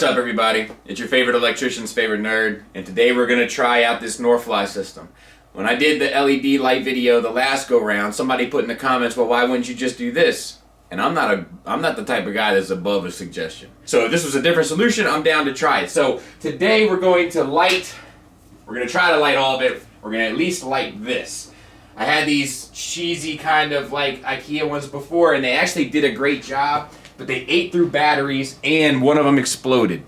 What's up, everybody? It's your favorite electrician's favorite nerd, and today we're gonna try out this Norrfly system. When I did the LED light video the last go round, somebody put in the comments, well, why wouldn't you just do this? And I'm not the type of guy that's above a suggestion. So if this was a different solution, I'm down to try it. So today we're gonna try to light all of it. We're gonna at least light this. I had these cheesy kind of like Ikea ones before, and they actually did a great job, but they ate through batteries and one of them exploded.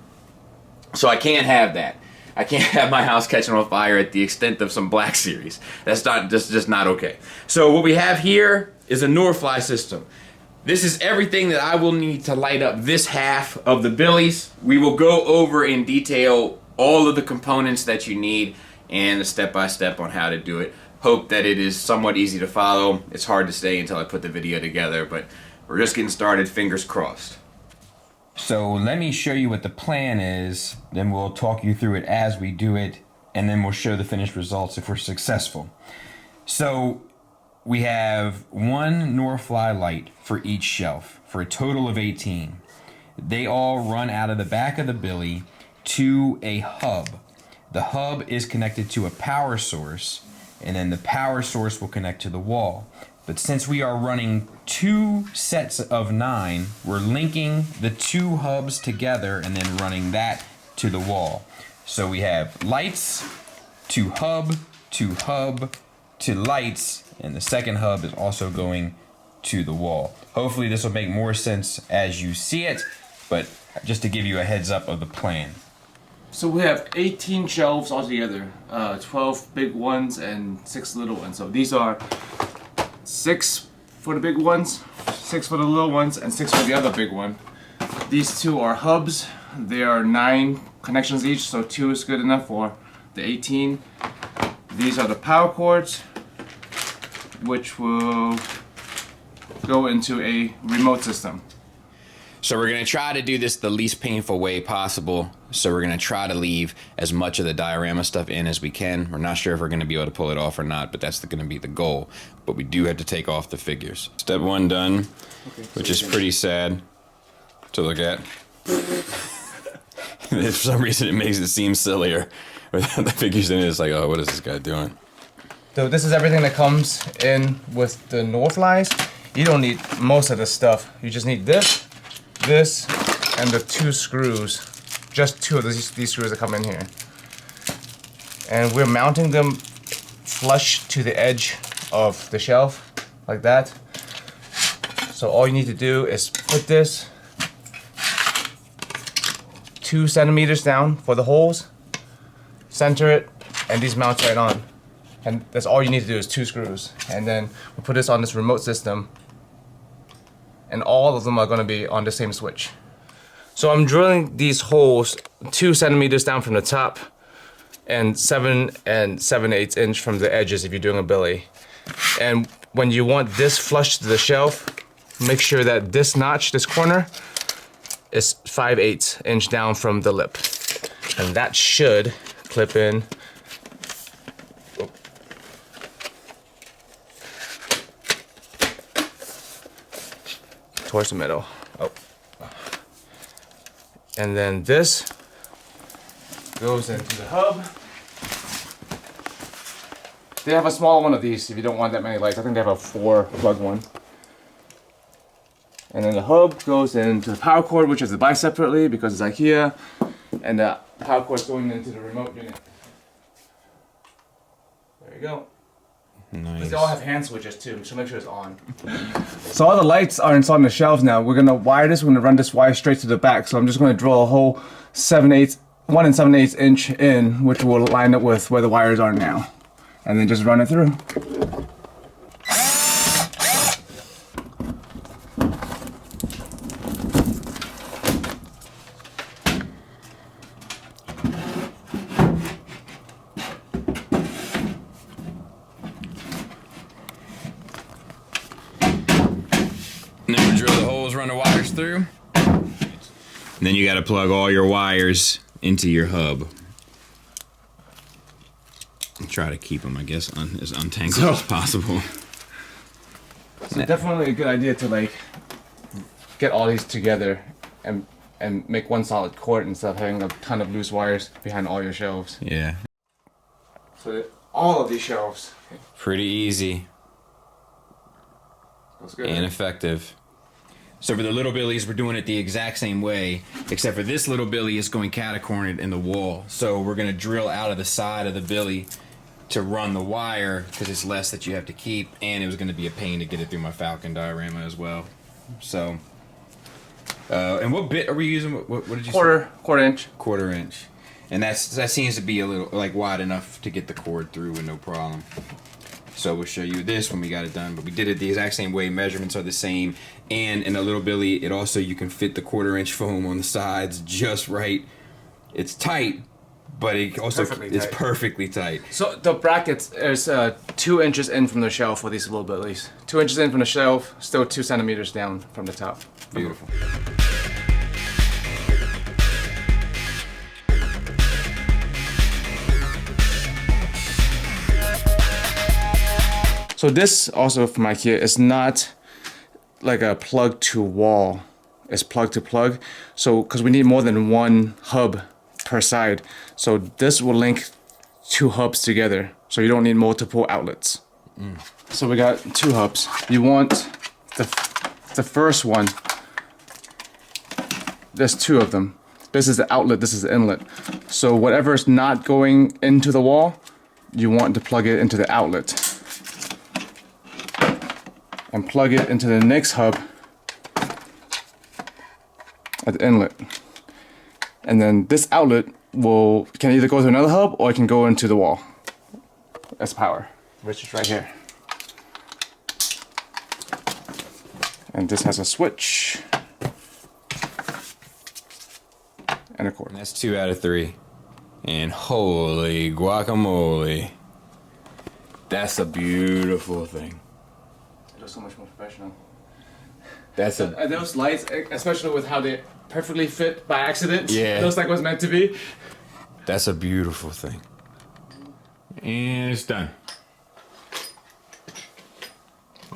So I can't have that. I can't have my house catching on fire at the extent of some Black Series. That's just not okay. So what we have here is a Norrfly system. This is everything that I will need to light up this half of the Billies. We will go over in detail all of the components that you need and the step-by-step on how to do it. Hope that it is somewhat easy to follow. It's hard to say until I put the video together, but we're just getting started, fingers crossed. So let me show you what the plan is, then we'll talk you through it as we do it, and then we'll show the finished results if we're successful. So we have one Norrfly light for each shelf, for a total of 18. They all run out of the back of the Billy to a hub. The hub is connected to a power source, and then the power source will connect to the wall. But since we are running 2 sets of 9, we're linking the 2 hubs together and then running that to the wall. So we have lights to hub to lights, and the second hub is also going to the wall. Hopefully this will make more sense as you see it, but just to give you a heads up of the plan. So we have 18 shelves altogether, 12 big ones and 6 little ones. So these are 6 for the big ones, 6 for the little ones, and 6 for the other big one. These 2 are hubs. There are 9 connections each, so 2 is good enough for the 18. These are the power cords, which will go into a remote system. So we're going to try to do this the least painful way possible. So we're going to try to leave as much of the diorama stuff in as we can. We're not sure if we're going to be able to pull it off or not, but that's going to be the goal. But we do have to take off the figures. Step 1 done, which is pretty sad to look at. For some reason it makes it seem sillier. Without the figures in it, it's like, oh, what is this guy doing? So this is everything that comes in with the Norrflies. You don't need most of the stuff. You just need this, and the 2 screws. Just 2 of these screws that come in here. And we're mounting them flush to the edge of the shelf, like that. So all you need to do is put this 2 centimeters down for the holes, center it, and these mount right on. And that's all you need to do is 2 screws. And then we put this on this remote system, and all of them are going to be on the same switch. So I'm drilling these holes 2 centimeters down from the top and 7 7/8 inch from the edges if you're doing a Billy. And when you want this flush to the shelf, make sure that this notch, this corner, is 5/8 inch down from the lip. And that should clip in. Towards the middle. Oh. And then this goes into the hub. They have a small one of these if you don't want that many lights. I think they have a 4 plug one. And then the hub goes into the power cord, which is to buy separately because it's Ikea. And the power cord's going into the remote unit. There you go. Nice. But they all have hand switches too, so make sure it's on. So all the lights are installed on the shelves now. We're gonna wire this. We're gonna run this wire straight to the back. So I'm just gonna drill a hole 1 7/8 inch in, which will line up with where the wires are now, and then just run it through. And then we drill the holes, run the wires through. And then you got to plug all your wires into your hub. And try to keep them, I guess, as untangled as possible. So definitely a good idea to like get all these together and and make one solid cord instead of having a ton of loose wires behind all your shelves. Yeah. So all of these shelves. Pretty easy Good. and effective. So for the little billies, we're doing it the exact same way, except for this little billy is going catacornered in the wall. So we're gonna drill out of the side of the billy to run the wire, because it's less that you have to keep, and it was gonna be a pain to get it through my Falcon diorama as well. So, and what bit are we using? What did you say? Quarter inch. Quarter inch. And that seems to be a little, like, wide enough to get the cord through with no problem. So we'll show you this when we got it done, but we did it the exact same way. Measurements are the same, and in a little billy, it also, you can fit the quarter-inch foam on the sides just right. It's tight, but it also it's perfectly tight. So the brackets is 2 inches in from the shelf for these little billies. 2 inches in from the shelf, still 2 centimeters down from the top. Beautiful. So this also from Ikea is not like a plug to wall. It's plug to plug. So because we need more than one hub per side. So this will link 2 hubs together. So you don't need multiple outlets. So we got 2 hubs. You want the first one. There's 2 of them. This is the outlet, this is the inlet. So whatever is not going into the wall, you want to plug it into the outlet. And plug it into the next hub at the inlet. And then this outlet can either go to another hub or it can go into the wall as power, which is right here. And this has a switch and a cord. And that's 2 out of 3. And holy guacamole. That's a beautiful thing. So much more professional. That's And those lights, especially with how they perfectly fit by accident, yeah, looks like it was meant to be. That's a beautiful thing. And it's done.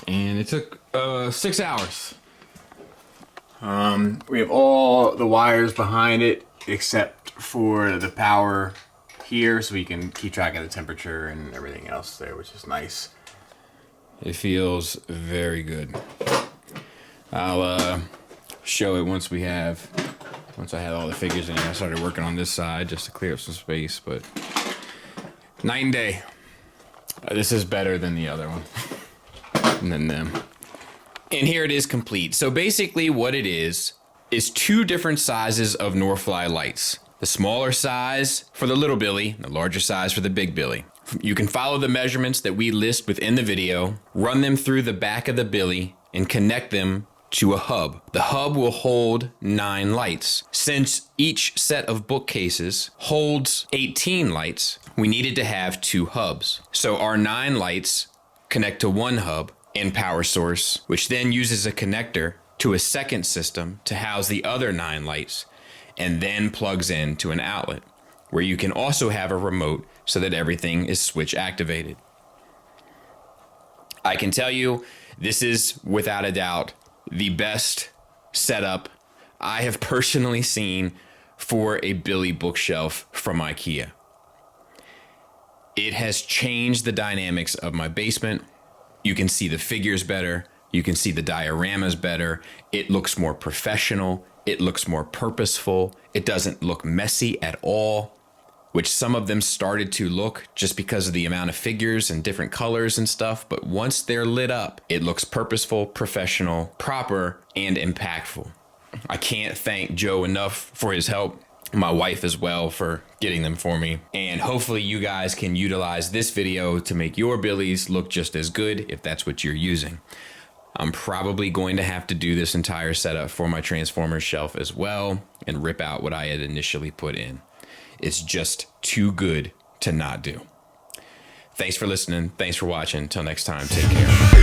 And it took 6 hours. We have all the wires behind it except for the power here, so we can keep track of the temperature and everything else there, which is nice. It feels very good. I'll show it once I had all the figures in here. I started working on this side just to clear up some space, but night and day. This is better than the other one, and then them. And here it is complete. So basically what it is 2 different sizes of Norrfly lights. The smaller size for the little billy, the larger size for the big billy. You can follow the measurements that we list within the video, run them through the back of the billy, and connect them to a hub. The hub will hold 9 lights. Since each set of bookcases holds 18 lights, we needed to have 2 hubs. So our 9 lights connect to one hub and power source, which then uses a connector to a second system to house the other 9 lights, and then plugs in to an outlet, where you can also have a remote so that everything is switch activated. I can tell you, this is without a doubt the best setup I have personally seen for a Billy bookshelf from Ikea. It has changed the dynamics of my basement. You can see the figures better. You can see the dioramas better. It looks more professional. It looks more purposeful. It doesn't look messy at all, which some of them started to look just because of the amount of figures and different colors and stuff. But once they're lit up, it looks purposeful, professional, proper, and impactful. I can't thank Joe enough for his help. My wife as well for getting them for me. And hopefully you guys can utilize this video to make your Billies look just as good if that's what you're using. I'm probably going to have to do this entire setup for my Transformers shelf as well and rip out what I had initially put in. It's just too good to not do. Thanks for listening. Thanks for watching. Until next time, take care.